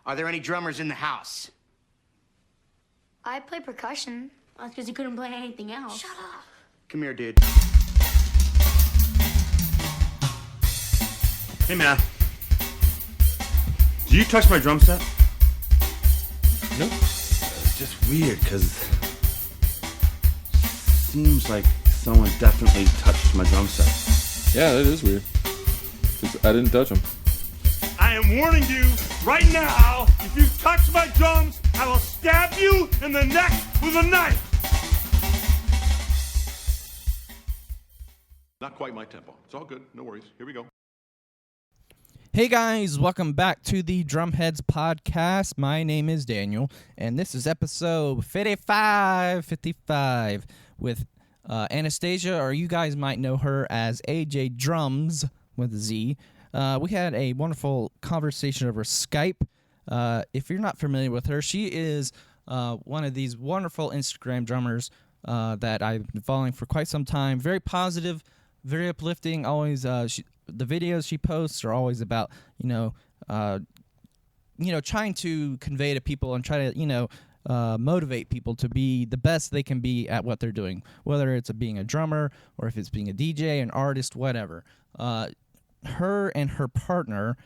Are there any drummers in the house? I play percussion. That's because you couldn't play anything else. Shut up. Come here, dude. Hey, man. Did you touch my drum set? Nope. It's just weird, because seems like someone definitely touched my drum set. Yeah, that is weird. 'Cause I didn't touch them. I am warning you right now, if you touch my drums, I will stab you in the neck with a knife. Not quite my tempo. It's all good. No worries. Here we go. Hey guys, welcome back to the Drumheads podcast. My name is Daniel, and this is episode 55 with Anastasia, or you guys might know her as AJDRUMZ with a Z. We had a wonderful conversation over Skype. If you're not familiar with her, she is one of these wonderful Instagram drummers that I've been following for quite some time. Very positive, very uplifting. Always, the videos she posts are always about trying to convey to people and try to motivate people to be the best they can be at what they're doing, whether it's being a drummer or if it's being a DJ, an artist, whatever. Her and her partner,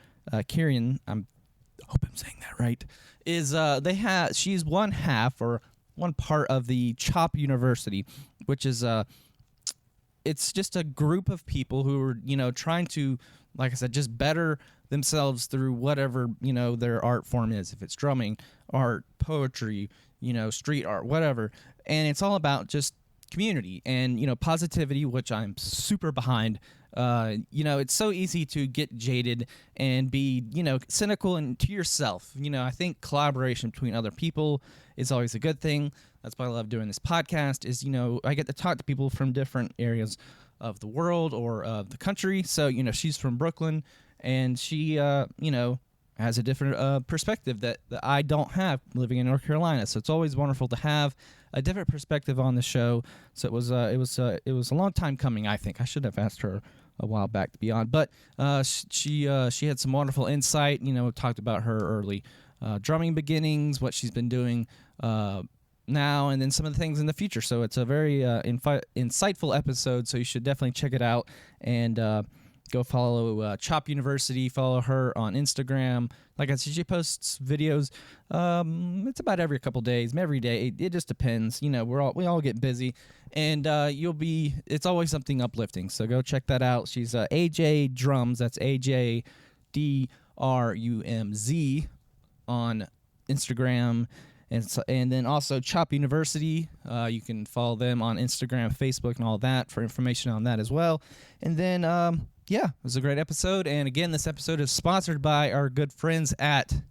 Kieran, I hope I'm saying that right, is she's one part of the CHOP University, which is it's just a group of people who are trying to, like I said, just better themselves through whatever their art form is. If it's drumming, art, poetry, street art, whatever, and it's all about just community and positivity, which I'm super behind. It's so easy to get jaded and be, cynical and to yourself. I think collaboration between other people is always a good thing. That's why I love doing this podcast is, I get to talk to people from different areas of the world or of the country. So, she's from Brooklyn and she, has a different perspective that I don't have living in North Carolina. So it's always wonderful to have a different perspective on the show. So it was a long time coming. I think I should have asked her a while back to be on, but she had some wonderful insight. Talked about her early drumming beginnings, what she's been doing now, and then some of the things in the future. So it's a very insightful episode. So you should definitely check it out and go follow CHOP University. Follow her on Instagram. Like I said, she posts videos. It's about every couple days, every day. It just depends. We all get busy, and it's always something uplifting. So go check that out. She's AJDRUMZ. That's AJDRUMZ on Instagram, and then also CHOP University. You can follow them on Instagram, Facebook, and all that for information on that as well. And then it was a great episode. And again, this episode is sponsored by our good friends at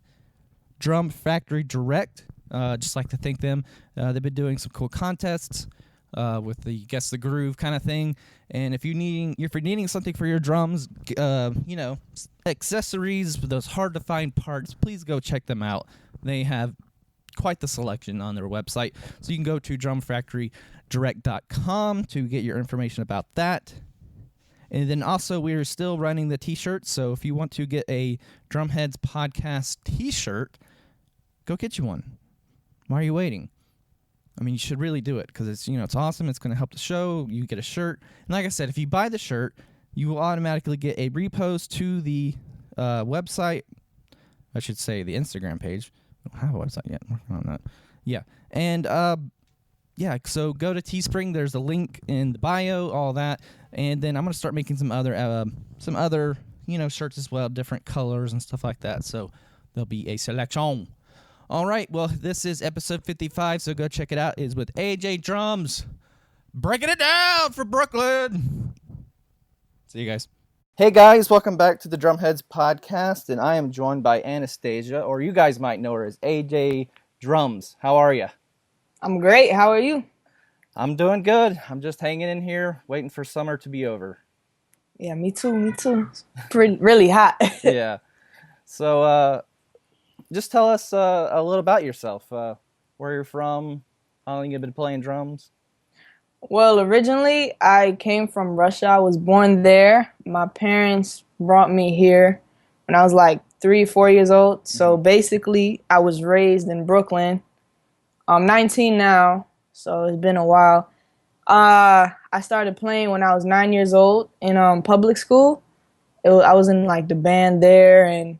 Drum Factory Direct. Just like to thank them. They've been doing some cool contests with the Guess the Groove kind of thing. And if you're needing something for your drums, accessories, those hard to find parts, please go check them out. They have quite the selection on their website. So you can go to drumfactorydirect.com to get your information about that. And then also, we're still running the T-shirts, so if you want to get a Drumheads Podcast T-shirt, go get you one. Why are you waiting? I mean, you should really do it, because it's awesome. It's going to help the show. You get a shirt. And like I said, if you buy the shirt, you will automatically get a repost to the website. I should say the Instagram page. I don't have a website yet. I'm working on that. Yeah. And so go to Teespring. There's a link in the bio, all that. And then I'm going to start making some other shirts as well, different colors and stuff like that. So there'll be a selection. All right. Well, this is episode 55, so go check it out. It's with AJDRUMZ. Breaking it down for Brooklyn. See you guys. Hey guys, welcome back to the Drumheads podcast, and I am joined by Anastasia, or you guys might know her as AJDRUMZ. How are you? I'm great. How are you? I'm doing good. I'm just hanging in here, waiting for summer to be over. Yeah, me too. It's really hot. Yeah. So, just tell us a little about yourself. Where you're from, how long you've been playing drums. Well, originally, I came from Russia. I was born there. My parents brought me here when I was like 3, 4 years old. So basically, I was raised in Brooklyn. I'm 19 now, so it's been a while. I started playing when I was 9 years old in public school. I was in like the band there, and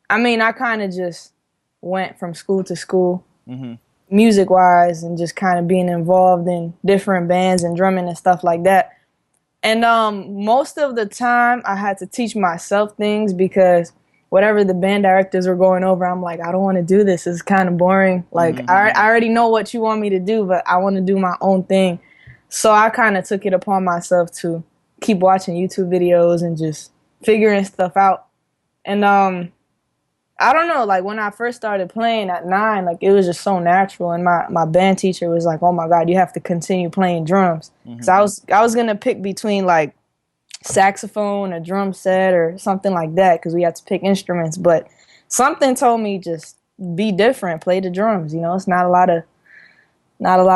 I mean, I kind of just went from school to school, music-wise, and just kind of being involved in different bands and drumming and stuff like that. And most of the time, I had to teach myself things because whatever the band directors were going over, I'm like, I don't want to do this. It's kind of boring. Like, I already know what you want me to do, but I want to do my own thing. So I kind of took it upon myself to keep watching YouTube videos and just figuring stuff out. And I don't know, like when I first started playing at 9, like it was just so natural. And my band teacher was like, oh my God, you have to continue playing drums. So I was going to pick between like saxophone, a drum set, or something like that, because we had to pick instruments. But something told me just be different, play the drums. You know, it's not a lot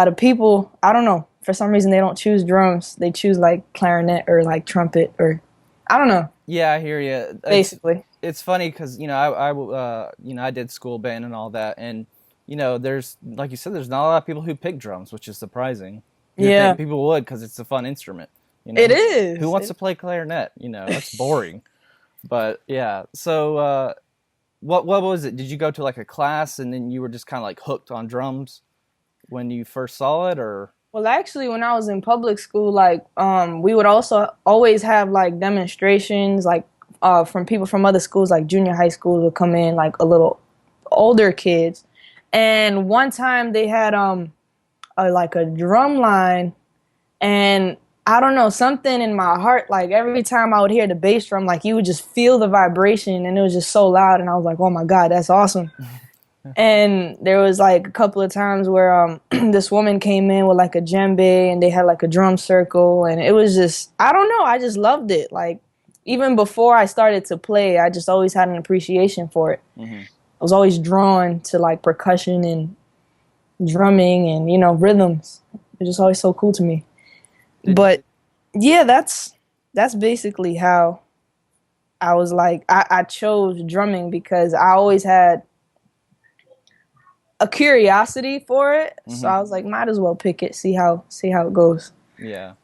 of people. I don't know. For some reason, they don't choose drums. They choose like clarinet or like trumpet, or I don't know. Yeah, I hear you. Basically, it's funny because I did school band and all that, and there's, like you said, there's not a lot of people who pick drums, which is surprising. You'd think people would because it's a fun instrument. It is. Who wants to play clarinet? That's boring. But yeah, so what was it? Did you go to like a class and then you were just kind of like hooked on drums when you first saw it, or? Well, actually, when I was in public school, like we would also always have like demonstrations, like from people from other schools, like junior high schools would come in, like a little older kids. And one time they had like a drum line, and I don't know, something in my heart, like every time I would hear the bass drum, like you would just feel the vibration, and it was just so loud, and I was like, oh my God, that's awesome. And there was like a couple of times where this woman came in with like a djembe, and they had like a drum circle, and it was just, I don't know, I just loved it. Like even before I started to play, I just always had an appreciation for it. I was always drawn to like percussion and drumming and rhythms. It's just always so cool to me. But yeah, that's basically how I was like, I chose drumming because I always had a curiosity for it. So I was like, might as well pick it, see how it goes. Yeah.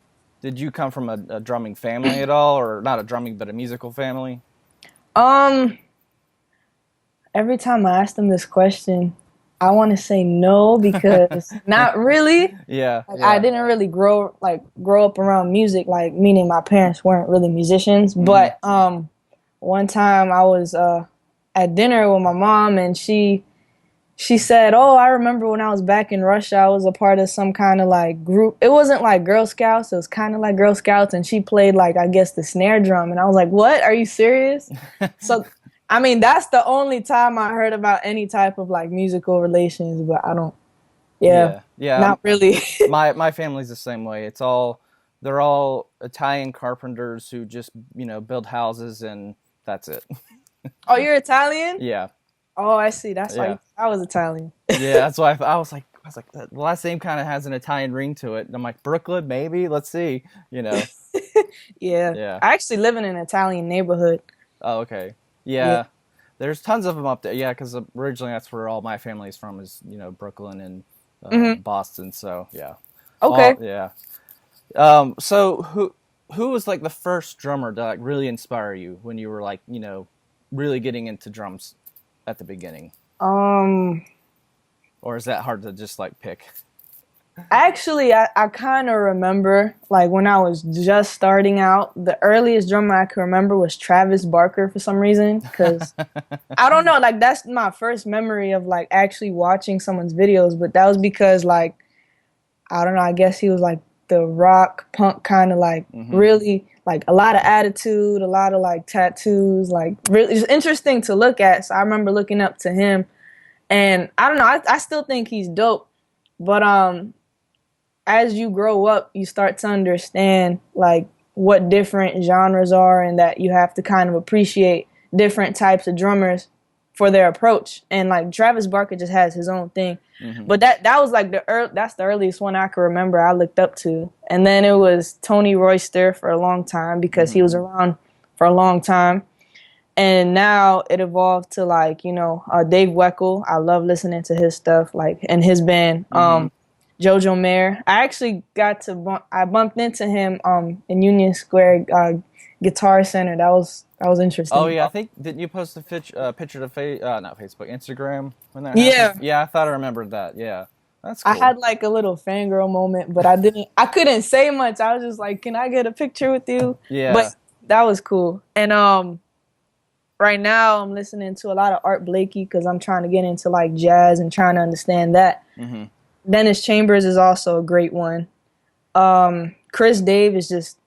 Did you come from a drumming family at all, or not a drumming, but a musical family? Every time I ask them this question, I want to say no, because not really. Yeah, like, I didn't really grow up around music, like meaning my parents weren't really musicians. But one time I was at dinner with my mom, and she said, oh, I remember when I was back in Russia, I was a part of some kind of like group. It wasn't like Girl Scouts, it was kind of like Girl Scouts, and she played like, I guess, the snare drum. And I was like, what? Are you serious? So I mean, that's the only time I heard about any type of like musical relations, but I don't. Yeah, not really. my family's the same way. They're all Italian carpenters who just build houses, and that's it. Oh, you're Italian? Yeah. Oh, I see. That's why I was Italian. Yeah, that's why I was like, the last name kind of has an Italian ring to it. And I'm like, Brooklyn, maybe. Let's see. Yeah. I actually live in an Italian neighborhood. Oh, okay. Yeah. There's tons of them up there. Yeah, because originally that's where all my family's from, is Brooklyn and Boston. So yeah. Okay. So who was like the first drummer to like really inspire you when you were like really getting into drums at the beginning? Or is that hard to just like pick? Actually, I kind of remember, like, when I was just starting out, the earliest drummer I can remember was Travis Barker for some reason, because, I don't know, like, that's my first memory of, like, actually watching someone's videos, but that was because, like, I don't know, I guess he was, like, the rock, punk kind of, like, really, like, a lot of attitude, a lot of, like, tattoos, like, really, it's interesting to look at, so I remember looking up to him, and, I don't know, I still think he's dope, but, as you grow up, you start to understand like what different genres are, and that you have to kind of appreciate different types of drummers for their approach. And like Travis Barker just has his own thing. But that was like that's the earliest one I can remember I looked up to. And then it was Tony Royster for a long time, because he was around for a long time. And now it evolved to like, Dave Weckl. I love listening to his stuff, like, and his band. Jojo Mayer. I actually got to I bumped into him in Union Square Guitar Center. That was interesting. Oh yeah, I think didn't you post a picture to not Facebook, Instagram when that Yeah. happened? Yeah, I thought I remembered that. Yeah, that's cool. I had like a little fangirl moment, but I couldn't say much. I was just like, "Can I get a picture with you?" Yeah, but that was cool. And right now I'm listening to a lot of Art Blakey because I'm trying to get into like jazz and trying to understand that. Dennis Chambers is also a great one. Chris Dave is just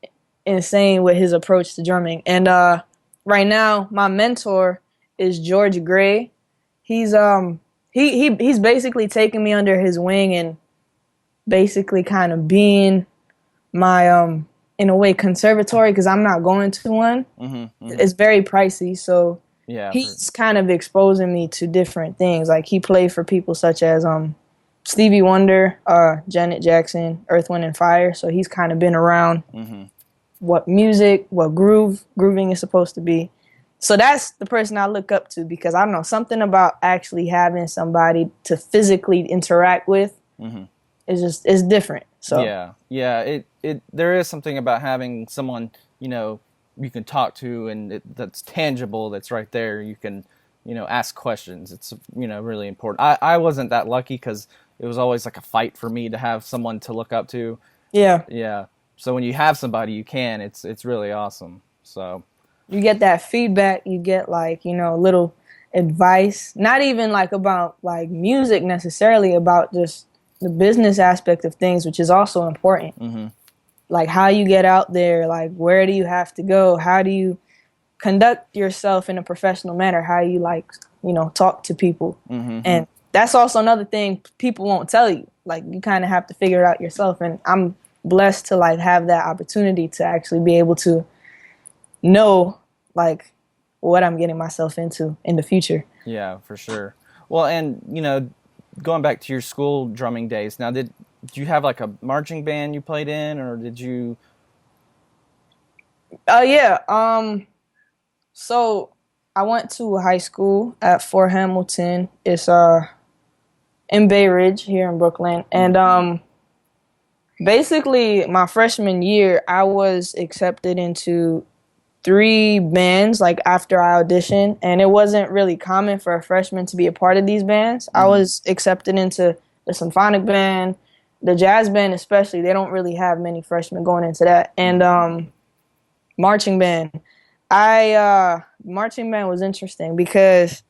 insane with his approach to drumming. And right now, my mentor is George Gray. He's he's basically taking me under his wing and basically kind of being my in a way conservatory because I'm not going to one. It's very pricey, so he's kind of exposing me to different things. Like he played for people such as Stevie Wonder, Janet Jackson, Earth, Wind and Fire. So he's kind of been around what music, what grooving is supposed to be. So that's the person I look up to because I don't know, something about actually having somebody to physically interact with is different. So there is something about having someone you can talk to and that's tangible, that's right there. You can ask questions. It's really important. I wasn't that lucky because it was always like a fight for me to have someone to look up to. Yeah. So when you have somebody, you can. It's really awesome. So you get that feedback. You get like little advice. Not even like about like music necessarily, about just the business aspect of things, which is also important. Like how you get out there. Like where do you have to go? How do you conduct yourself in a professional manner? How you talk to people. And that's also another thing people won't tell you. Like you kind of have to figure it out yourself. And I'm blessed to like have that opportunity to actually be able to know like what I'm getting myself into in the future. Yeah, for sure. Well, and going back to your school drumming days, now did you have like a marching band you played in, or did you? So I went to high school at Fort Hamilton. It's in Bay Ridge here in Brooklyn. And basically my freshman year, I was accepted into 3 bands like after I auditioned. And it wasn't really common for a freshman to be a part of these bands. I was accepted into the symphonic band, the jazz band especially. They don't really have many freshmen going into that. And marching band. Marching band was interesting because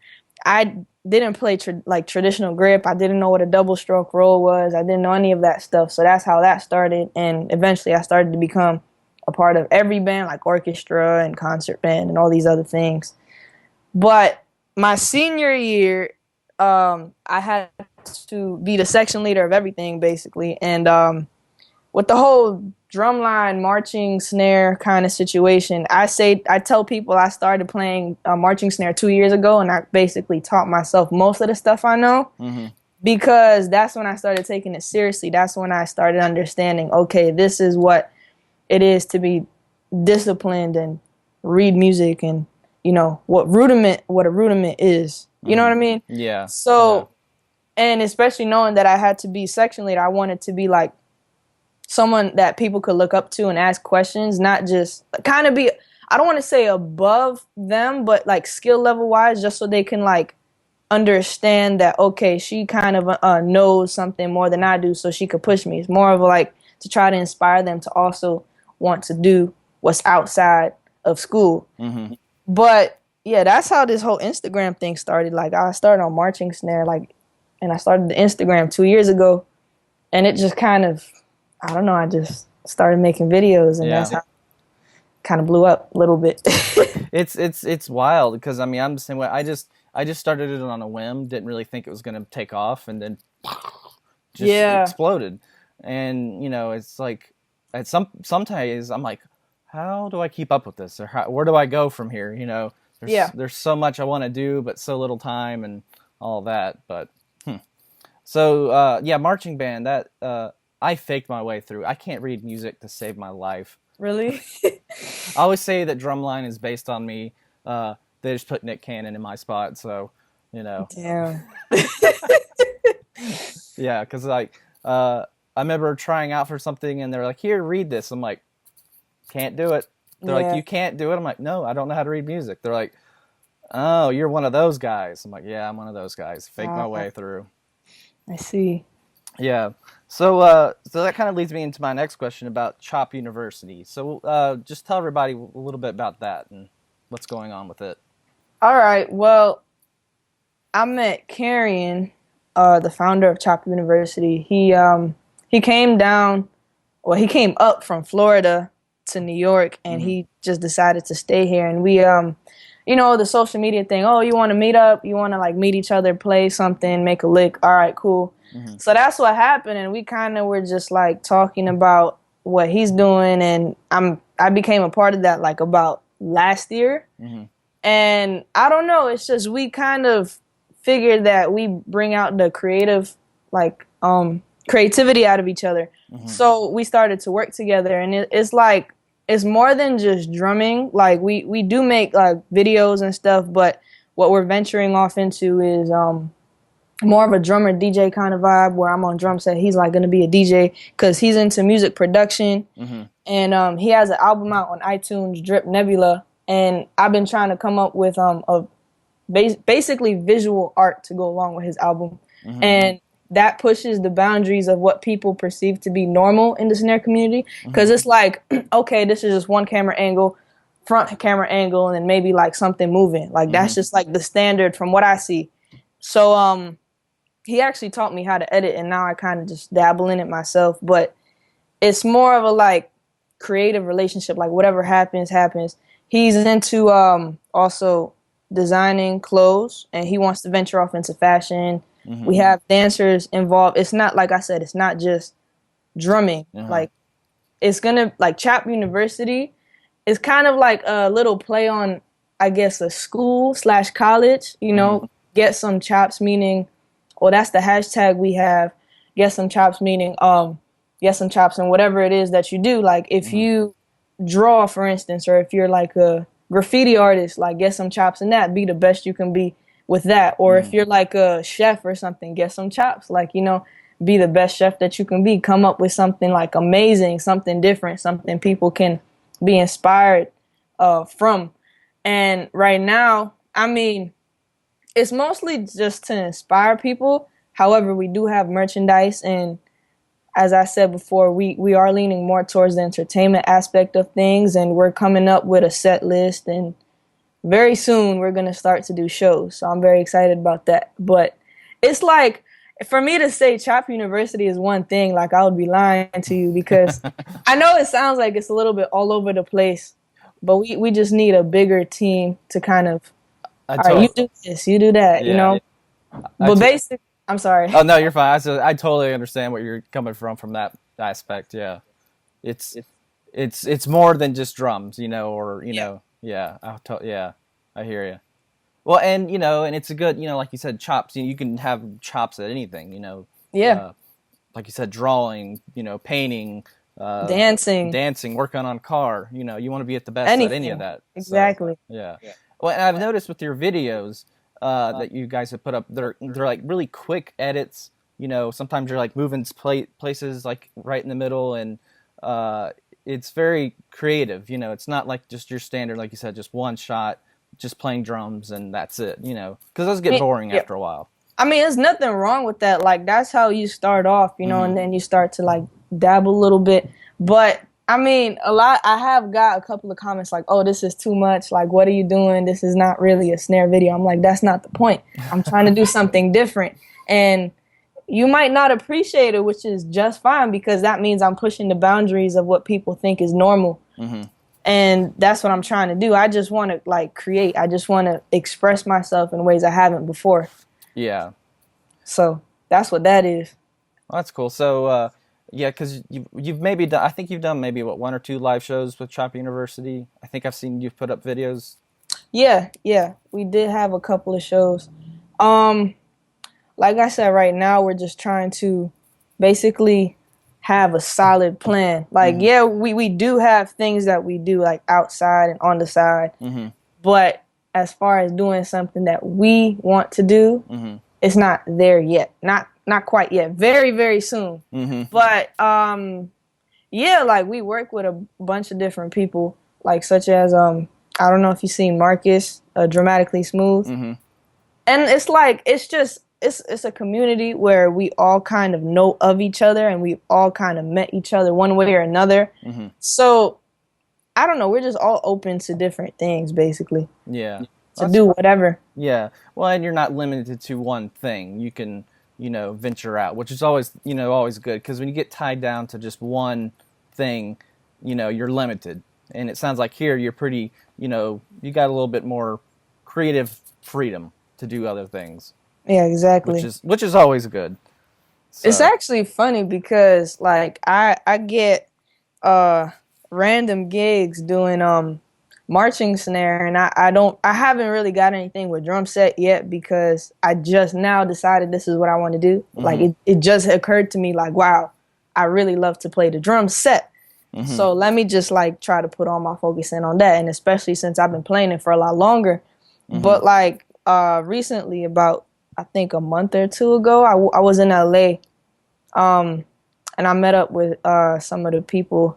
I didn't play traditional grip. I didn't know what a double stroke roll was. I didn't know any of that stuff. So that's how that started. And eventually I started to become a part of every band, like orchestra and concert band and all these other things. But my senior year, I had to be the section leader of everything basically. And with the whole drumline, marching, snare kind of situation, I tell people I started playing marching snare 2 years ago, and I basically taught myself most of the stuff I know because that's when I started taking it seriously. That's when I started understanding, okay, this is what it is to be disciplined and read music and, what a rudiment is. You know what I mean? Yeah. So, and especially knowing that I had to be section leader, I wanted to be like someone that people could look up to and ask questions, not just kind of be, I don't want to say above them, but like skill level wise, just so they can like understand that, okay, she kind of knows something more than I do, so she could push me. It's more of like to try to inspire them to also want to do what's outside of school. But yeah, that's how this whole Instagram thing started. Like I started on marching snare, and I started the Instagram 2 years ago, and it just kind of, I don't know, I just started making videos, and that's how it kind of blew up a little bit. It's wild because I'm the same way. I just started it on a whim, didn't really think it was going to take off, and then just exploded. And it's like at sometimes I'm like, how do I keep up with this, or where do I go from here? There's so much I want to do, but so little time and all that. But so marching band, that I faked my way through. I can't read music to save my life. Really? I always say that drumline is based on me they just put Nick Cannon in my spot. So, you know. Damn. Yeah, because like I remember trying out for something and they're like, "Here, read this." I'm like, "Can't do it." They're like, "You can't do it." I'm like, "No, I don't know how to read music." They're like, "Oh, you're one of those guys." I'm like, "Yeah, I'm one of those guys. Fake my way through." I see. Yeah. So that kind of leads me into my next question about Chop University. So just tell everybody a little bit about that and what's going on with it. All right. Well, I met Carrion, the founder of Chop University. He came down, well, he came up from Florida to New York, and he just decided to stay here. And we, you know, the social media thing. Oh, you want to meet up? You want to like meet each other, play something, make a lick? All right, cool. So that's what happened, and we kind of were just like talking about what he's doing, and I became a part of that like about last year. And I don't know, it's just we kind of figured that we bring out the creative like creativity out of each other. So we started to work together, and it's like it's more than just drumming. Like we do make like videos and stuff, but what we're venturing off into is more of a drummer DJ kind of vibe where I'm on drum set. He's like going to be a DJ because he's into music production. And he has an album out on iTunes, Drip Nebula. And I've been trying to come up with basically visual art to go along with his album. And that pushes the boundaries of what people perceive to be normal in the snare community. Because it's like, okay, this is just one camera angle, front camera angle, and then maybe like something moving. Like that's just like the standard from what I see. So he actually taught me how to edit, and now I kind of just dabble in it myself. But it's more of a like creative relationship. Like whatever happens, happens. He's into also designing clothes, and he wants to venture off into fashion. We have dancers involved. It's not, like I said, it's not just drumming. Like it's gonna, like Chop University is kind of like a little play on, I guess, a school/college, you know, get some chops, meaning, well, that's the hashtag we have, get some chops, meaning get some chops in whatever it is that you do. Like if you draw, for instance, or if you're like a graffiti artist, like get some chops in that, be the best you can be with that. Or if you're like a chef or something, get some chops, like, you know, be the best chef that you can be, come up with something like amazing, something different, something people can be inspired from. And right now, I mean, it's mostly just to inspire people. However, we do have merchandise, and as I said before, we are leaning more towards the entertainment aspect of things, and we're coming up with a set list, and very soon we're going to start to do shows. So I'm very excited about that. But it's like, for me to say Chop University is one thing, like I would be lying to you, because I know it sounds like it's a little bit all over the place, but we just need a bigger team to kind of, all right, you do this, you do that, you know? But basically, I'm sorry. Oh, no, you're fine. I totally understand what you're coming from that aspect, yeah. It's more than just drums, you know, or, you know, I hear you. Well, and, you know, and it's a good, you know, like you said, chops, you can have chops at anything, you know. Yeah. Like you said, drawing, you know, painting, dancing, working on a car, you know, you want to be at the best anything. at any of that. Exactly. So, yeah. Well, and I've noticed with your videos that you guys have put up, they're like really quick edits. You know, sometimes you're like moving places like right in the middle, and it's very creative. You know, it's not like just your standard, like you said, just one shot, just playing drums and that's it. You know, because those get boring after a while. I mean, there's nothing wrong with that. Like that's how you start off, you know, and then you start to like dabble a little bit. But I mean, I have got a couple of comments like, oh, this is too much. Like, what are you doing? This is not really a snare video. I'm like, that's not the point. I'm trying to do something different. And you might not appreciate it, which is just fine, because that means I'm pushing the boundaries of what people think is normal. And that's what I'm trying to do. I just want to like create. I just want to express myself in ways I haven't before. Yeah. So that's what that is. Well, that's cool. So, yeah, because you've maybe done, I think you've done maybe, one or two live shows with Chop University. I think I've seen you put up videos. Yeah. We did have a couple of shows. Like I said, right now we're just trying to basically have a solid plan. Like, we do have things that we do like outside and on the side, but as far as doing something that we want to do, it's not there yet. Not quite yet. Very, very soon. But yeah, like we work with a bunch of different people, like such as I don't know if you've seen Marcus, Dramatically Smooth. And it's like it's a community where we all kind of know of each other and we all kind of met each other one way or another. So I don't know, we're just all open to different things basically. Yeah. To do whatever. Yeah. Well, and you're not limited to one thing. You can, venture out, which is always, always good, because when you get tied down to just one thing, you're limited. And it sounds like here you're pretty, you got a little bit more creative freedom to do other things. Yeah, exactly. Which is always good. So. It's actually funny because like I get random gigs doing marching snare, and I haven't really got anything with drum set yet because I just now decided this is what I want to do. Like it just occurred to me like, wow, I really love to play the drum set. So let me just like try to put all my focus in on that, and especially since I've been playing it for a lot longer. But like recently, about I think a month or two ago, I was in LA, and I met up with some of the people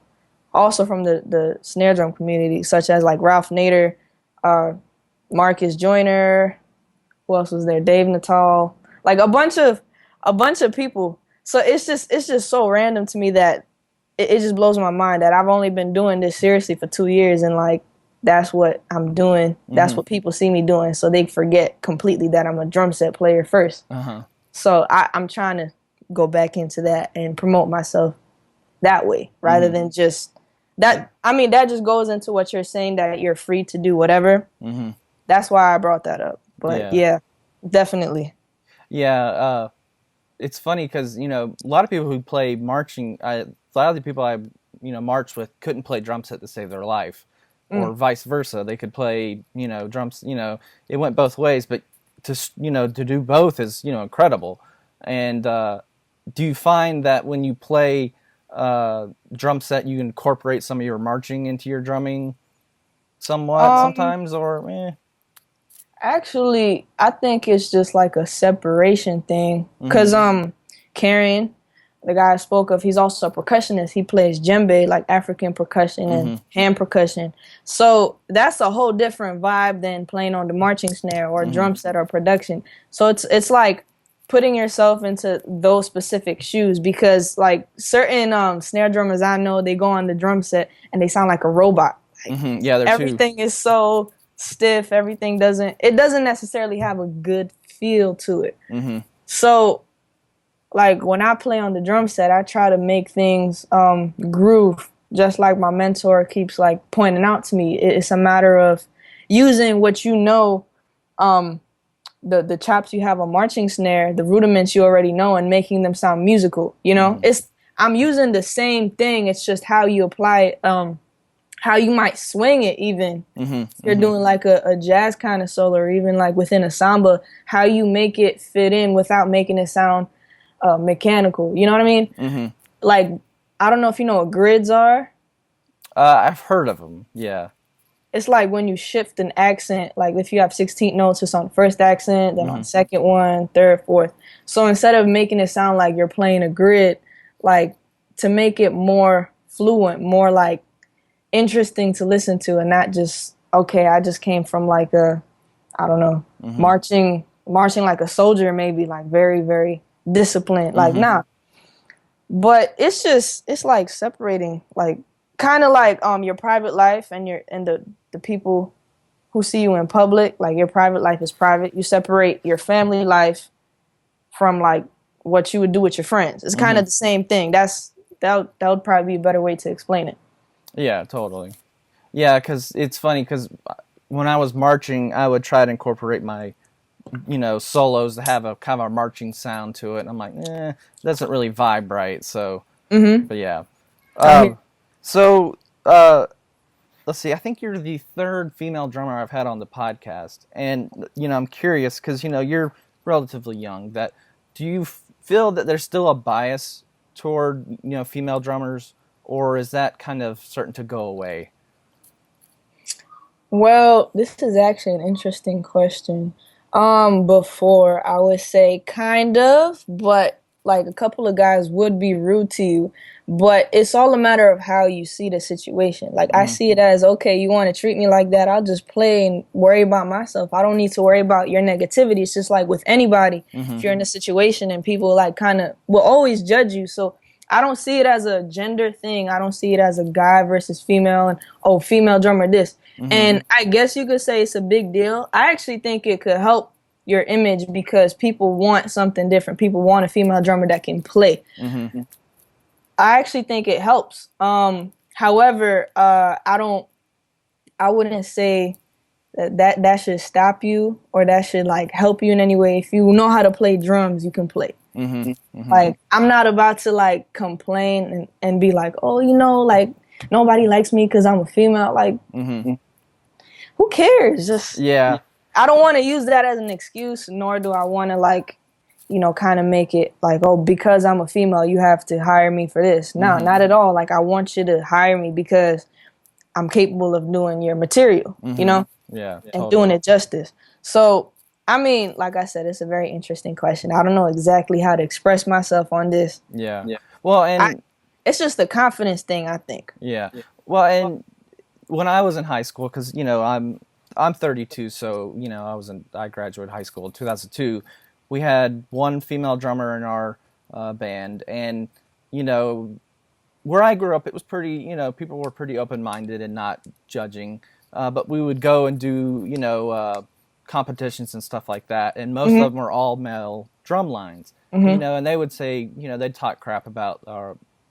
also from the snare drum community, such as like Ralph Nader, Marcus Joyner, who else was there? Dave Natal, like a bunch of people. So it's just so random to me that it just blows my mind that I've only been doing this seriously for 2 years, and like that's what I'm doing. That's what people see me doing. So they forget completely that I'm a drum set player first. So I'm trying to go back into that and promote myself that way rather than just that. I mean, that just goes into what you're saying, that you're free to do whatever. That's why I brought that up. But yeah definitely. Yeah. It's funny because, a lot of people who play marching, a lot of the people I, marched with couldn't play drum set to save their life. Or vice versa. They could play, drums, it went both ways, but to do both is, incredible. And do you find that when you play drum set, you incorporate some of your marching into your drumming somewhat sometimes, or Actually, I think it's just like a separation thing. Because Karen, the guy I spoke of, he's also a percussionist. He plays djembe, like African percussion and hand percussion. So that's a whole different vibe than playing on the marching snare or drum set or production. So it's like putting yourself into those specific shoes, because like certain snare drummers I know, they go on the drum set and they sound like a robot. Like, yeah, everything is so stiff. Everything doesn't necessarily have a good feel to it. So like when I play on the drum set, I try to make things groove, just like my mentor keeps like pointing out to me. It's a matter of using what the chops you have on marching snare, the rudiments you already know, and making them sound musical. I'm using the same thing. It's just how you apply it, how you might swing it even. You're doing like a jazz kind of solo, or even like within a samba, how you make it fit in without making it sound mechanical. You know what I mean? Like, I don't know if you know what grids are. I've heard of them, yeah. It's like when you shift an accent, like if you have 16 notes, it's on the first accent, then on the second one, third, fourth. So instead of making it sound like you're playing a grid, like to make it more fluent, more like interesting to listen to, and not just, okay, I just came from like a, I don't know, marching like a soldier, maybe like very, very disciplined, like nah. But it's like separating, like kind of like your private life and the people who see you in public. Like your private life is private. You separate your family life from like what you would do with your friends. It's kind of the same thing. That would probably be a better way to explain it. Yeah, totally. Yeah, because it's funny because when I was marching, I would try to incorporate my solos to have a kind of a marching sound to it. And I'm like, it doesn't really vibe right. So, but yeah. So, let's see. I think you're the third female drummer I've had on the podcast. And, I'm curious because, you're relatively young. Do you feel that there's still a bias toward, female drummers? Or is that kind of starting to go away? Well, this is actually an interesting question. Before I would say kind of, but like a couple of guys would be rude to you, but it's all a matter of how you see the situation. Like I see it as, okay, you want to treat me like that, I'll just play and worry about myself. I don't need to worry about your negativity. It's just like with anybody, if you're in a situation and people like kind of will always judge you. So I don't see it as a gender thing. I don't see it as a guy versus female and oh, female drummer this. And I guess you could say it's a big deal. I actually think it could help your image because people want something different. People want a female drummer that can play. I actually think it helps. However, I wouldn't say that should stop you or that should like help you in any way. If you know how to play drums, you can play. Like I'm not about to like complain and be like, oh, you know, like nobody likes me because I'm a female. Like, who cares? Just I don't want to use that as an excuse, nor do I want to like, you know, kind of make it like, oh, because I'm a female, you have to hire me for this. No, not at all. Like I want you to hire me because I'm capable of doing your material, you know, and doing it justice. So, I mean, like I said, it's a very interesting question. I don't know exactly how to express myself on this. Well, and it's just a confidence thing, I think. Well, and when I was in high school, because you know I'm 32, so you know I graduated high school in 2002. We had one female drummer in our band, and you know where I grew up, it was pretty. You know, people were pretty open-minded and not judging. But we would go and do competitions and stuff like that, and most of them were all male drum lines. You know, and they would say, you know, they'd talk crap about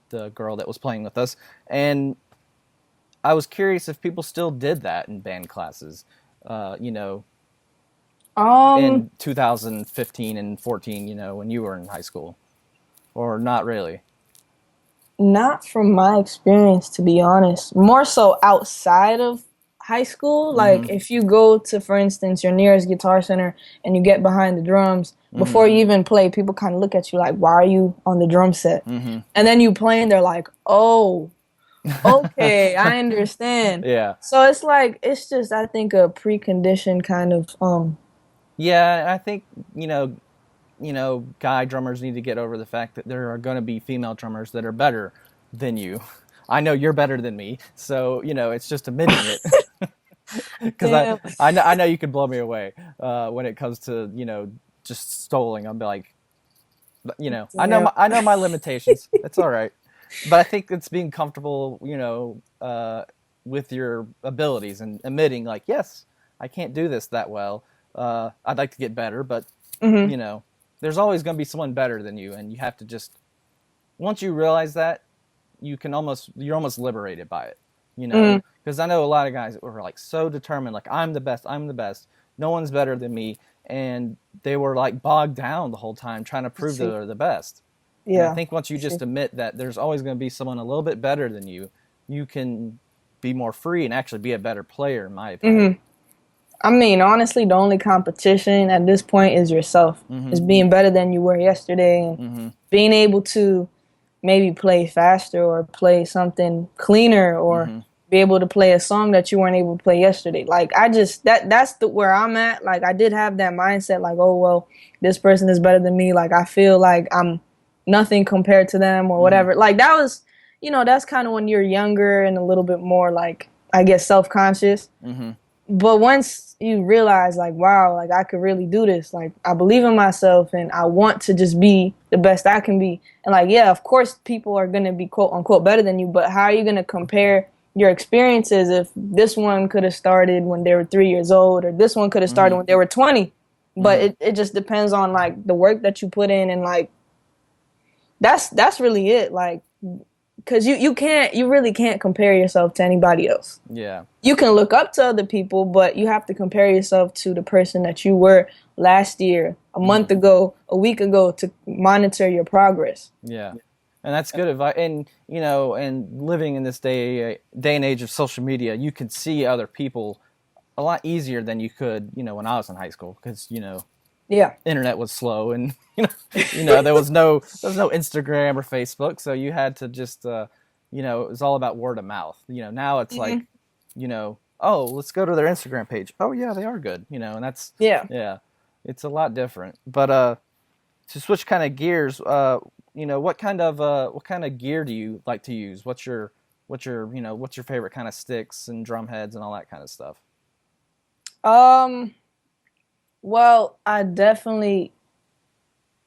the girl that was playing with us, and I was curious if people still did that in band classes, you know, in 2015 and 14, you know, when you were in high school, or not really. Not from my experience, to be honest. More so outside of high school. Like if you go to, for instance, your nearest guitar center and you get behind the drums, before you even play, people kind of look at you like, why are you on the drum set? And then you play and they're like, oh, okay, I understand. So it's like, it's just, I think, a preconditioned kind of Yeah, I think, you know, guy drummers need to get over the fact that there are going to be female drummers that are better than you. I know you're better than me, so, you know, it's just admitting it. Because I know you can blow me away when it comes to, you know, just stoling. I'll be like, you know, I know my limitations. It's all right. But I think it's being comfortable, you know, with your abilities and admitting, like, yes, I can't do this that well. I'd like to get better, but, you know, there's always going to be someone better than you, and you have to just, once you realize that, you're almost liberated by it, you know? Because I know a lot of guys that were, like, so determined, like, I'm the best, no one's better than me, and they were, like, bogged down the whole time trying to prove that they're the best. And I think once you just admit that there's always going to be someone a little bit better than you, you can be more free and actually be a better player, in my opinion. I mean, honestly, the only competition at this point is yourself. Is being better than you were yesterday and being able to maybe play faster or play something cleaner or be able to play a song that you weren't able to play yesterday. Like, I just, that's where I'm at. Like, I did have that mindset, like, oh, well, this person is better than me. Like, I feel like I'm nothing compared to them or whatever. Like, that was, you know, that's kind of when you're younger and a little bit more, like, I guess, self-conscious. But once you realize, like, wow, like, I could really do this. Like, I believe in myself and I want to just be the best I can be. And, like, yeah, of course, people are going to be, quote, unquote, better than you. But how are you going to compare your experiences if this one could have started when they were 3 years old or this one could have started when they were 20? But it just depends on, like, the work that you put in. And, like, that's really it. Like, because you really can't compare yourself to anybody else. You can look up to other people, but you have to compare yourself to the person that you were last year, a month ago, a week ago, to monitor your progress. And that's good advice. And, you know, and living in this day and age of social media, you can see other people a lot easier than you could, you know, when I was in high school, because, you know, internet was slow, and you know there was no Instagram or Facebook, so you had to just you know, it was all about word of mouth. You know, now it's like, you know, oh, let's go to their Instagram page. Oh yeah, they are good, you know, and that's yeah, it's a lot different. But to switch kind of gears, you know, what kind of gear do you like to use? What's your favorite kind of sticks and drum heads and all that kind of stuff? Well, I definitely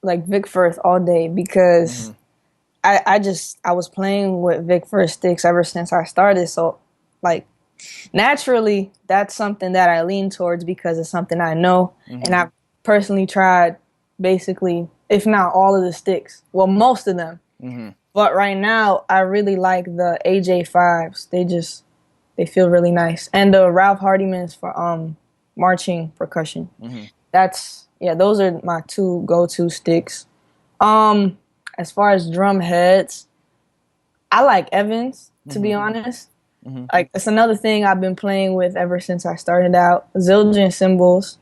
like Vic Firth all day because I was playing with Vic Firth sticks ever since I started. So like naturally that's something that I lean towards because it's something I know. And I've personally tried basically, if not all of the sticks, well, most of them. But right now I really like the AJ5s. They feel really nice. And the Ralph Hardymans for marching percussion. Those are my two go-to sticks. As far as drum heads, I like Evans, to be honest. Like, it's another thing I've been playing with ever since I started out. Zildjian cymbals,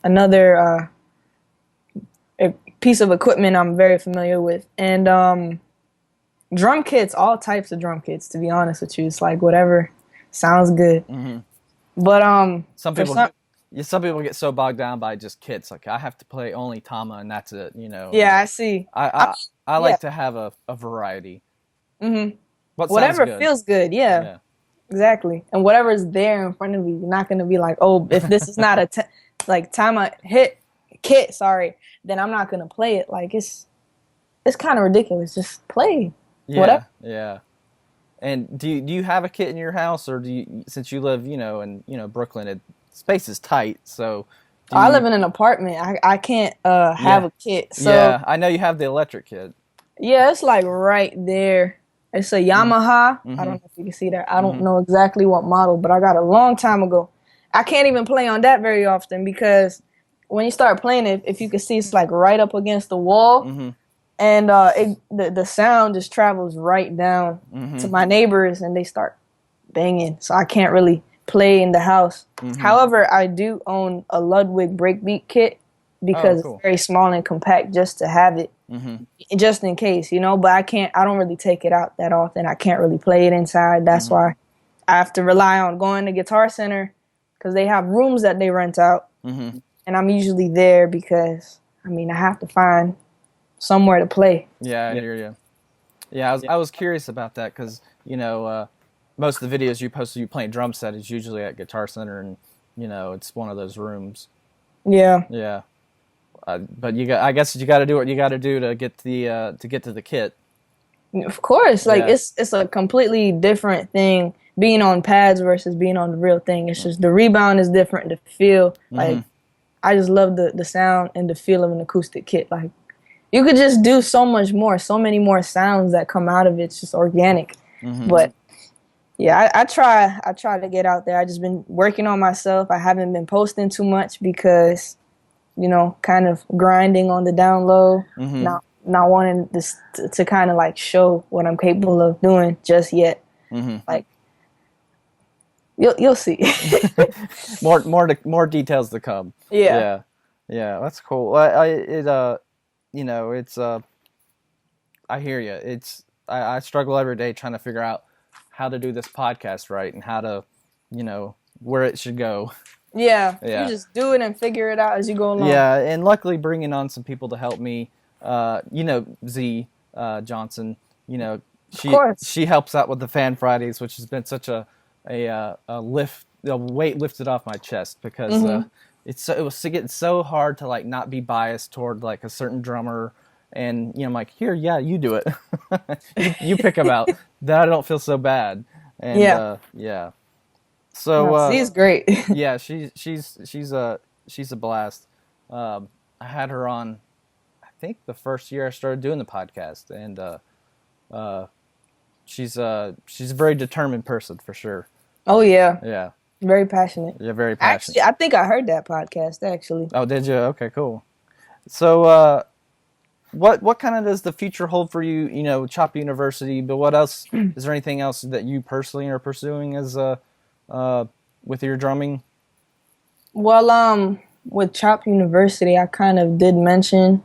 another a piece of equipment I'm very familiar with. And drum kits, all types of drum kits, to be honest with you. It's like whatever sounds good. But some people get so bogged down by just kits. Like, I have to play only Tama and that's it, you know. Yeah, I see. I like to have a variety. Whatever feels good, yeah. Exactly. And whatever's there in front of you, you're not going to be like, oh, if this is not a Tama kit, then I'm not going to play it. Like, it's kind of ridiculous. Just play. Whatever. Yeah. And do you have a kit in your house, or since you live, you know, in Brooklyn, space is tight, so. I live in an apartment. I can't have a kit. So yeah, I know you have the electric kit. Yeah, it's like right there. It's a Yamaha. I don't know if you can see that. I don't know exactly what model, but I got a long time ago. I can't even play on that very often because when you start playing it, if you can see, it's like right up against the wall. And the sound just travels right down to my neighbors, and they start banging. So I can't really play in the house. However, I do own a Ludwig breakbeat kit because it's very small and compact just to have it, just in case, you know. But I don't really take it out that often. I can't really play it inside. That's why I have to rely on going to Guitar Center because they have rooms that they rent out. And I'm usually there because, I mean, I have to find somewhere to play. Yeah, I hear you. Yeah, I was curious about that because, you know, most of the videos you post of you playing drum set is usually at Guitar Center, and, you know, it's one of those rooms. Yeah. Yeah. But I guess you got to do what you got to do to get to the kit. Of course, like it's a completely different thing being on pads versus being on the real thing. It's just the rebound is different, the feel. Like, I just love the sound and the feel of an acoustic kit. Like, you could just do so much more, so many more sounds that come out of it. It's just organic. But yeah, I try to get out there. I just been working on myself. I haven't been posting too much because, you know, kind of grinding on the down low, not wanting this to kind of like show what I'm capable of doing just yet. Like, you'll see. more details to come. Yeah, that's cool. You know, it's I hear you. I struggle every day trying to figure out how to do this podcast right and how to, you know, where it should go. Yeah, you just do it and figure it out as you go along. Yeah, and luckily bringing on some people to help me, you know, Z Johnson, you know, she helps out with the Fan Fridays, which has been such a weight lifted off my chest because it was getting so hard to like not be biased toward like a certain drummer, and you know, I'm like, here, yeah, you do it, you pick them out, then I don't feel so bad, and yeah. So she's great. Yeah, she's a blast. I had her on, I think the first year I started doing the podcast, and she's a very determined person for sure. Oh yeah. Yeah. Very passionate. Yeah, very passionate. Actually, I think I heard that podcast actually. Oh, did you? Okay, cool. So, what kind of does the future hold for you? You know, Chop University, but what else? Is there anything else that you personally are pursuing as with your drumming? Well, with Chop University, I kind of did mention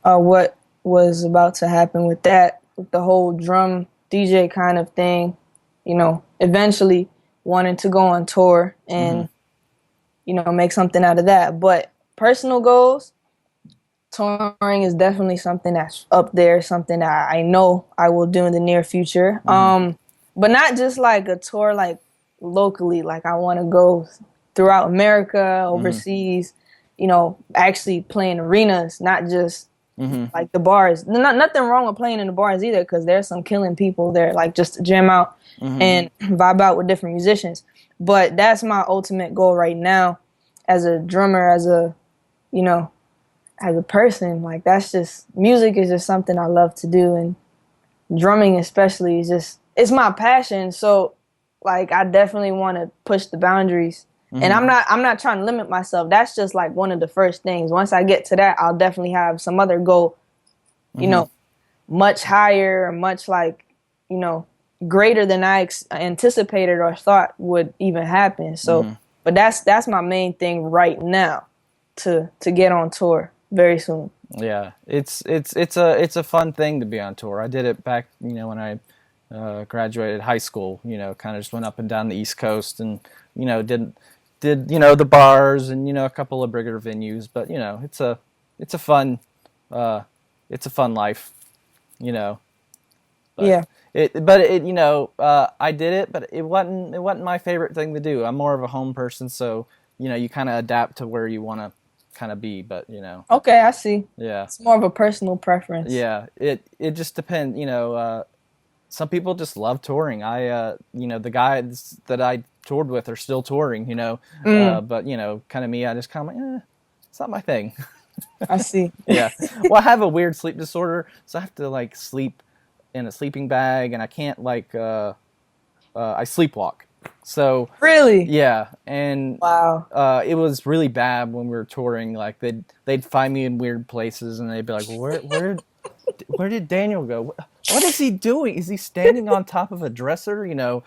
what was about to happen with that, with the whole drum DJ kind of thing. You know, eventually wanting to go on tour and, you know, make something out of that. But personal goals, touring is definitely something that's up there, something that I know I will do in the near future. But not just like a tour like locally. Like I want to go throughout America, overseas, you know, actually playing arenas, not just like the bars. Nothing wrong with playing in the bars either, because there's some killing people there, like just to jam out and vibe out with different musicians. But that's my ultimate goal right now as a drummer, as a, you know, as a person. Like that's just, music is just something I love to do, and drumming especially is just, it's my passion. So like I definitely want to push the boundaries. And I'm not trying to limit myself. That's just like one of the first things. Once I get to that, I'll definitely have some other goal, you know, much higher, much like, you know, greater than I anticipated or thought would even happen. So, but that's my main thing right now, to get on tour very soon. Yeah, it's a fun thing to be on tour. I did it back, you know, when I graduated high school. You know, kind of just went up and down the East Coast, and you know, did you know, the bars and, you know, a couple of bigger venues. But you know, it's a fun life, you know. But yeah. It you know, I did it, but it wasn't my favorite thing to do. I'm more of a home person, so you know, you kind of adapt to where you want to kind of be. But you know. Okay, I see. Yeah. It's more of a personal preference. Yeah. It just depends. You know, some people just love touring. You know, the guys that I toured with are still touring. You know, but you know, kind of me, I just kind of like, it's not my thing. I see. Yeah. Well, I have a weird sleep disorder, so I have to like sleep in a sleeping bag, and I can't like I sleepwalk. So really, yeah, and wow, it was really bad when we were touring. Like they'd find me in weird places, and they'd be like, where did Daniel go? What is he doing? Is he standing on top of a dresser? You know,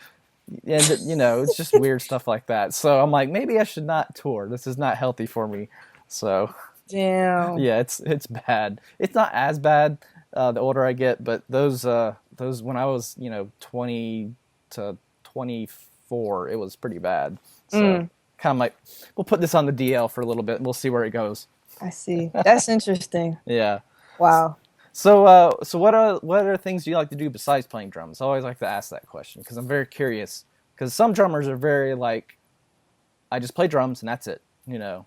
and you know, it's just weird stuff like that. So I'm like, maybe I should not tour. This is not healthy for me. So damn. Yeah, it's bad. It's not as bad the older I get, but those when I was, you know, 20 to 24, it was pretty bad. So kind of like, we'll put this on the DL for a little bit and we'll see where it goes. I see. That's interesting. Yeah. Wow. So what are things you like to do besides playing drums? I always like to ask that question because I'm very curious. Because some drummers are very like, I just play drums and that's it, you know.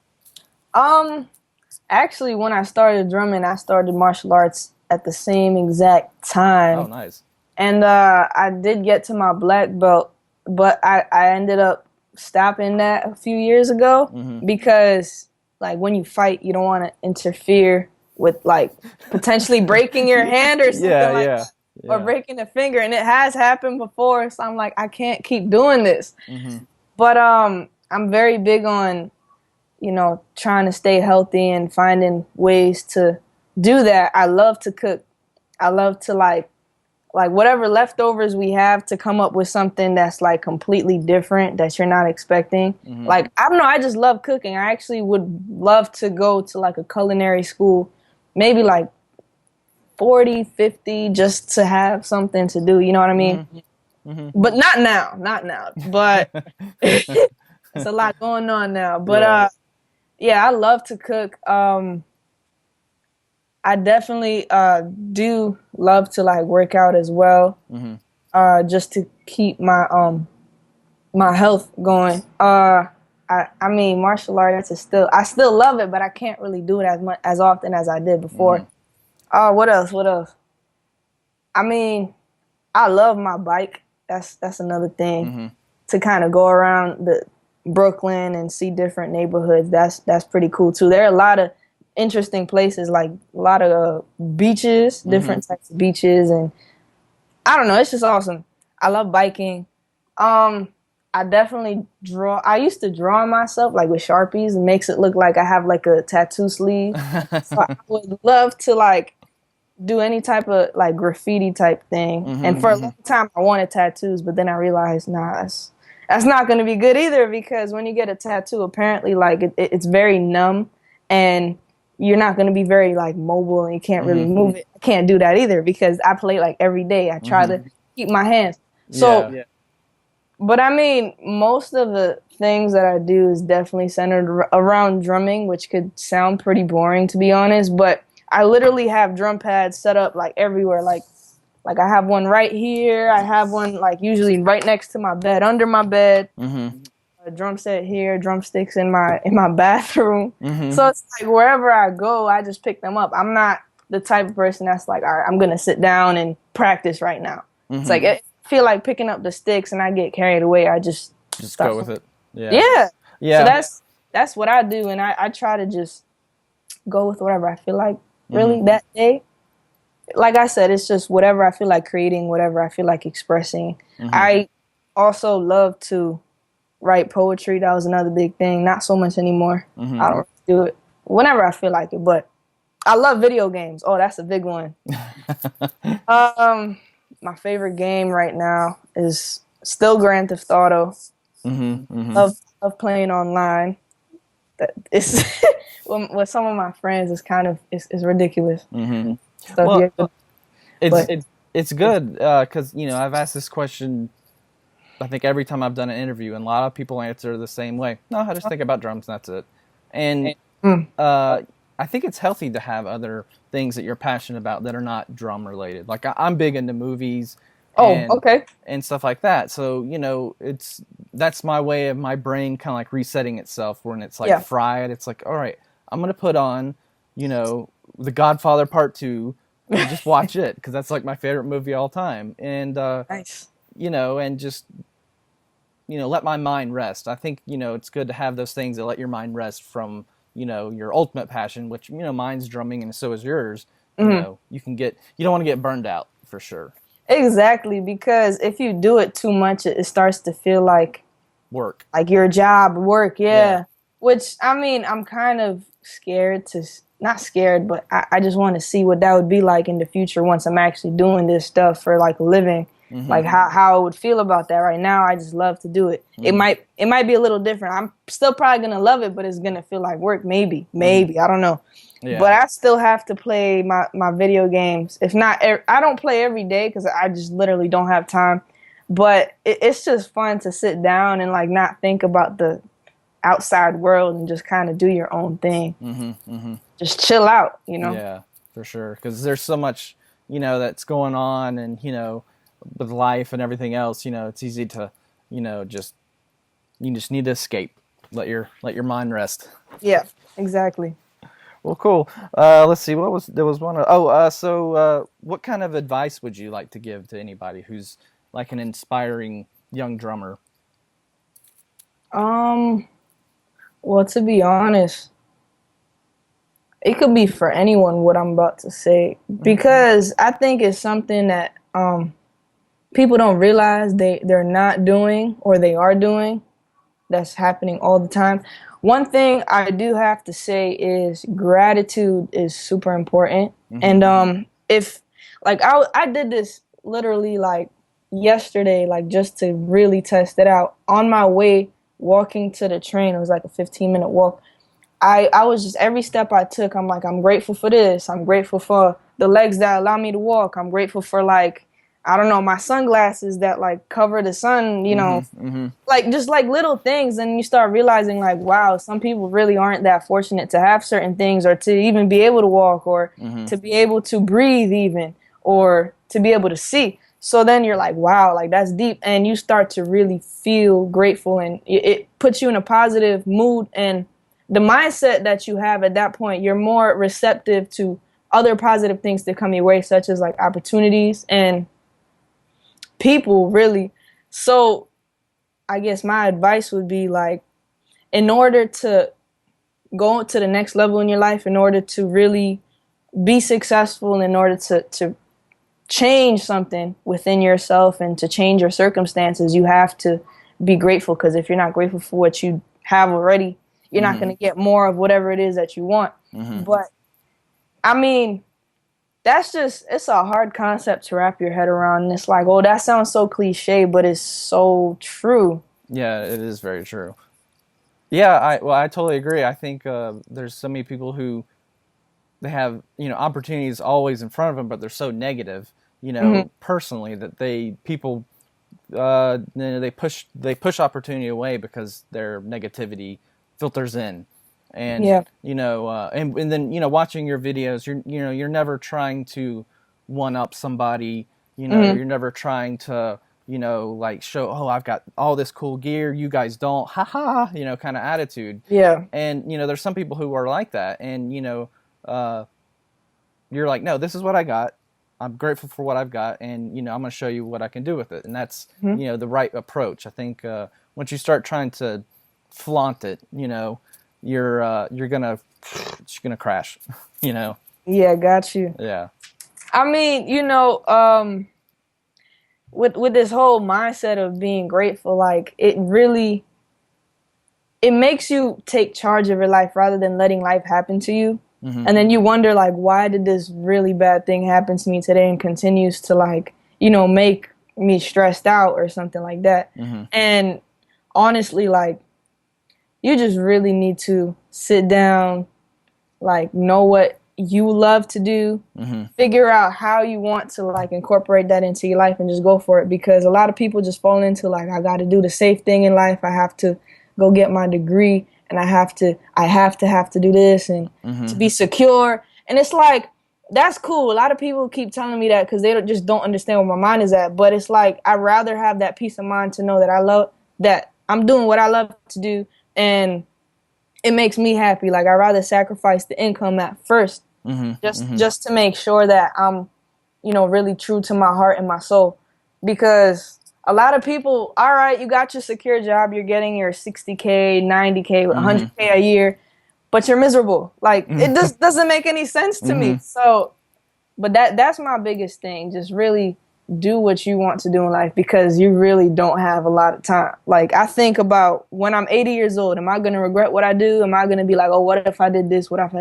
Actually, when I started drumming, I started martial arts at the same exact time. Oh, nice. And I did get to my black belt, but I ended up stopping that a few years ago because, like, when you fight, you don't want to interfere with, like, potentially breaking your hand or something that. Or breaking a finger. And it has happened before, so I'm like, I can't keep doing this. But I'm very big on, you know, trying to stay healthy and finding ways to do that. I love to cook. I love to like whatever leftovers we have to come up with something that's like completely different that you're not expecting. Like, I don't know, I just love cooking. I actually would love to go to like a culinary school, maybe like 40, 50, just to have something to do. You know what I mean? But not now. But it's a lot going on now. But yeah, I love to cook. I definitely do love to like work out as well, just to keep my my health going. I mean, martial arts is I still love it, but I can't really do it as often as I did before. What else? I mean, I love my bike. That's another thing. To kind of go around the Brooklyn and see different neighborhoods. That's pretty cool too. There are a lot of interesting places, like a lot of beaches, different types of beaches, and I don't know, it's just awesome. I love biking. I definitely draw. I used to draw myself like with Sharpies. It makes it look like I have like a tattoo sleeve. So I would love to like do any type of like graffiti type thing. And for a long time I wanted tattoos, but then I realized, nah, that's not going to be good either, because when you get a tattoo, apparently like it's very numb and you're not going to be very like mobile and you can't really move it. I can't do that either because I play like every day. I try to keep my hands. So But I mean, most of the things that I do is definitely centered around drumming, which could sound pretty boring to be honest, but I literally have drum pads set up like everywhere. Like I have one right here. I have one like usually right next to my bed, under my bed. A drum set here, drumsticks in my bathroom. So it's like wherever I go, I just pick them up. I'm not the type of person that's like, all right, I'm gonna sit down and practice right now. It's like I feel like picking up the sticks and I get carried away. I just go with it. Yeah. Yeah. So that's what I do, and I try to just go with whatever I feel like really that day. Like I said, it's just whatever I feel like creating, whatever I feel like expressing. I also love to write poetry. That was another big thing. Not so much anymore. I don't do it whenever I feel like it, but I love video games. Oh, that's a big one. My favorite game right now is still Grand Theft Auto. Love playing online. It's with some of my friends. It's kind of it's ridiculous. Well, it's good because I've asked this question. I think every time I've done an interview, and a lot of people answer the same way. No, I just think about drums, and that's it. And I think it's healthy to have other things that you're passionate about that are not drum related. Like I'm big into movies. And stuff like that. So that's my way of my brain kind of like resetting itself when it's like fried. It's like, all right, I'm gonna put on, The Godfather Part 2 and just watch it because that's like my favorite movie all time. And nice. And just let my mind rest. I think it's good to have those things that let your mind rest from your ultimate passion, which mine's drumming and so is yours. You don't want to get burned out for sure. Exactly, because if you do it too much, it starts to feel like work, like your job, work. Yeah. Which I mean, I'm kind of scared not scared, but I just want to see what that would be like in the future once I'm actually doing this stuff for like a living. Like how I would feel about that. Right now, I just love to do it. It might be a little different. I'm still probably gonna love it, but it's gonna feel like work. Maybe I don't know. Yeah. But I still have to play my video games. If not, I don't play every day because I just literally don't have time. But it's just fun to sit down and like not think about the outside world and just kind of do your own thing. Just chill out, Yeah, for sure. Because there's so much, that's going on, and with life and everything else, it's easy to, you just need to escape. Let your mind rest. Yeah, exactly. Well, cool. Let's see. There was one. So what kind of advice would you like to give to anybody who's like an inspiring young drummer? Well, to be honest, it could be for anyone what I'm about to say, because I think it's something that people don't realize they're not doing or they are doing. That's happening all the time. One thing I do have to say is gratitude is super important. And if like I did this literally like yesterday, like just to really test it out. On my way walking to the train, it was like a 15-minute walk. I was just, every step I took, I'm like, I'm grateful for this. I'm grateful for the legs that allow me to walk. I'm grateful for like, I don't know, my sunglasses that like cover the sun, like just like little things. And you start realizing like, wow, some people really aren't that fortunate to have certain things, or to even be able to walk, or to be able to breathe even, or to be able to see. So then you're like, wow, like that's deep. And you start to really feel grateful, and it puts you in a positive mood. And the mindset that you have at that point, you're more receptive to other positive things that come your way, such as like opportunities and people, really. So I guess my advice would be like, in order to go to the next level in your life, in order to really be successful, in order to change something within yourself and to change your circumstances, you have to be grateful. Because if you're not grateful for what you have already, you're not going to get more of whatever it is that you want. But I mean, that's just, it's a hard concept to wrap your head around. And it's like, oh, that sounds so cliche, but it's so true. Yeah, it is very true. Yeah, I totally agree. I think there's so many people who, they have, opportunities always in front of them, but they're so negative, personally, that people they push opportunity away because their negativity filters in. And and then watching your videos, you're never trying to one up somebody. You're never trying to like show, oh, I've got all this cool gear, you guys don't, haha, kind of attitude. Yeah. And there's some people who are like that, and you're like, no, this is what I got. I'm grateful for what I've got, and I'm going to show you what I can do with it. And that's the right approach. I think once you start trying to flaunt it, you're gonna crash. Yeah, got you. Yeah. I mean, with this whole mindset of being grateful, like it makes you take charge of your life rather than letting life happen to you. Mm-hmm. And then you wonder, like, why did this really bad thing happen to me today and continues to, like, make me stressed out or something like that. Mm-hmm. And honestly, like, you just really need to sit down, like, know what you love to do, figure out how you want to, like, incorporate that into your life and just go for it. Because a lot of people just fall into, like, I got to do the safe thing in life. I have to go get my degree. And I have to do this and to be secure. And it's like, that's cool. A lot of people keep telling me that because they just don't understand where my mind is at. But it's like, I'd rather have that peace of mind to know that I'm doing what I love to do. And it makes me happy. Like, I'd rather sacrifice the income at first just to make sure that I'm, really true to my heart and my soul. Because a lot of people, all right, you got your secure job, you're getting your 60K, 90K, 100K a year, but you're miserable. Like, it just doesn't make any sense to me. So, but that's my biggest thing. Just really do what you want to do in life because you really don't have a lot of time. Like, I think about when I'm 80 years old, am I going to regret what I do? Am I going to be like, oh, what if I did this? What if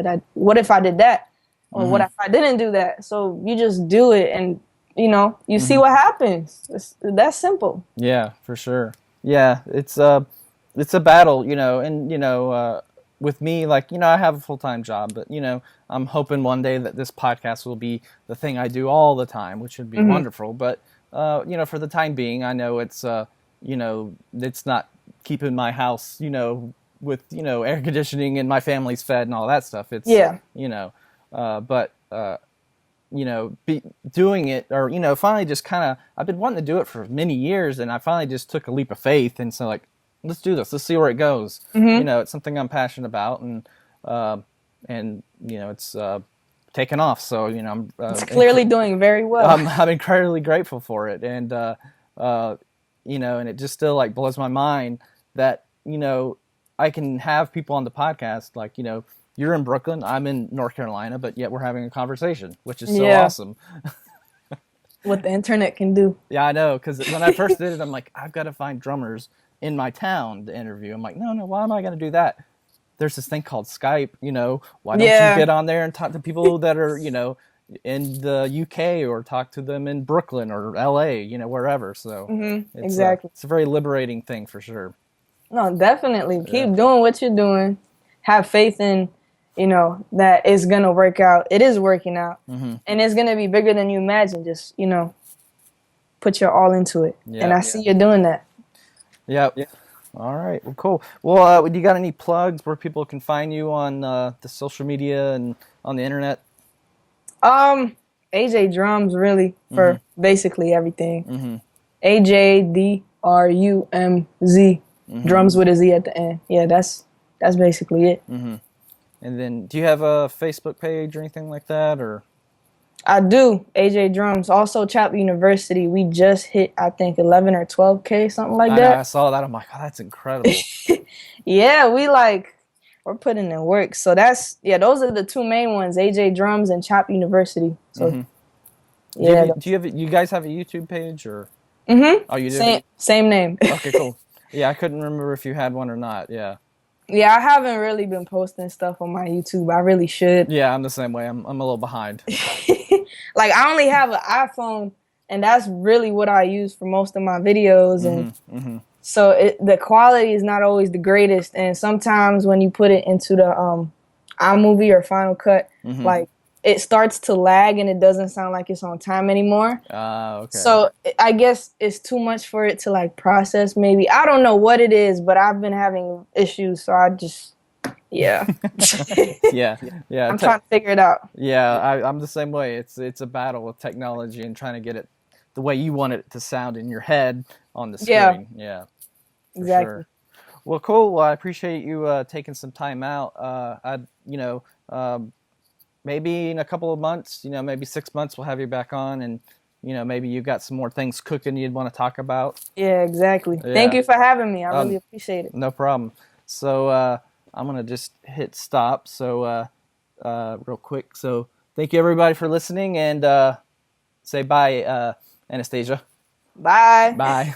I did that? Or what if I didn't do that? So you just do it and you see what happens. It's that simple. Yeah, for sure. Yeah, it's a battle, and with me, like, I have a full-time job, but I'm hoping one day that this podcast will be the thing I do all the time, which would be wonderful. But for the time being, I know it's it's not keeping my house, with air conditioning and my family's fed and all that stuff. It's be doing it, or finally just kind of, I've been wanting to do it for many years, and I finally just took a leap of faith, and so, like, let's do this, let's see where it goes. It's something I'm passionate about, and it's taken off, so I'm it's clearly doing very well. I'm incredibly grateful for it, and and it just still, like, blows my mind that I can have people on the podcast, like, you're in Brooklyn, I'm in North Carolina, but yet we're having a conversation, which is so awesome. What the internet can do. Yeah, I know, because when I first did it, I'm like, I've got to find drummers in my town to interview. I'm like, no, why am I going to do that? There's this thing called Skype, why don't you get on there and talk to people that are, in the UK, or talk to them in Brooklyn or LA, wherever. So exactly. It's a very liberating thing for sure. No, definitely. Keep doing what you're doing. Have faith in, that it's going to work out. It is working out. And it's going to be bigger than you imagine. Just, put your all into it. Yeah, and I see you're doing that. Yeah. All right. Well, cool. Well, do you got any plugs where people can find you on the social media and on the internet? AJDRUMZ, really, for basically everything. AJDRUMZ, drums with a Z at the end. Yeah, that's basically it. And then, do you have a Facebook page or anything like that, or? I do. AJDRUMZ. Also, Chapel University. We just hit, I think, 11 or 12K, something like that. I saw that. I'm like, oh, that's incredible. Yeah, we're putting in work. So those are the two main ones: AJDRUMZ and Chapel University. So, Do you guys have a YouTube page, or? Oh, you do. Same name. Okay, cool. Yeah, I couldn't remember if you had one or not. Yeah. Yeah, I haven't really been posting stuff on my YouTube. I really should. Yeah, I'm the same way. I'm a little behind. Like, I only have an iPhone, and that's really what I use for most of my videos. And so the quality is not always the greatest. And sometimes when you put it into the iMovie or Final Cut, like, it starts to lag and it doesn't sound like it's on time anymore. Okay. So I guess it's too much for it to like process. Maybe I don't know what it is, but I've been having issues. So I just, yeah, yeah. I'm trying to figure it out. Yeah, I'm the same way. It's a battle with technology and trying to get it the way you want it to sound in your head on the screen. Yeah, exactly. Sure. Well, cool. Well, I appreciate you taking some time out. Maybe in a couple of months, maybe 6 months, we'll have you back on, and maybe you've got some more things cooking you'd want to talk about. Yeah, exactly. Yeah. Thank you for having me. I really appreciate it. No problem. So I'm gonna just hit stop. So real quick. So thank you everybody for listening, and say bye, Anastasia. Bye. Bye.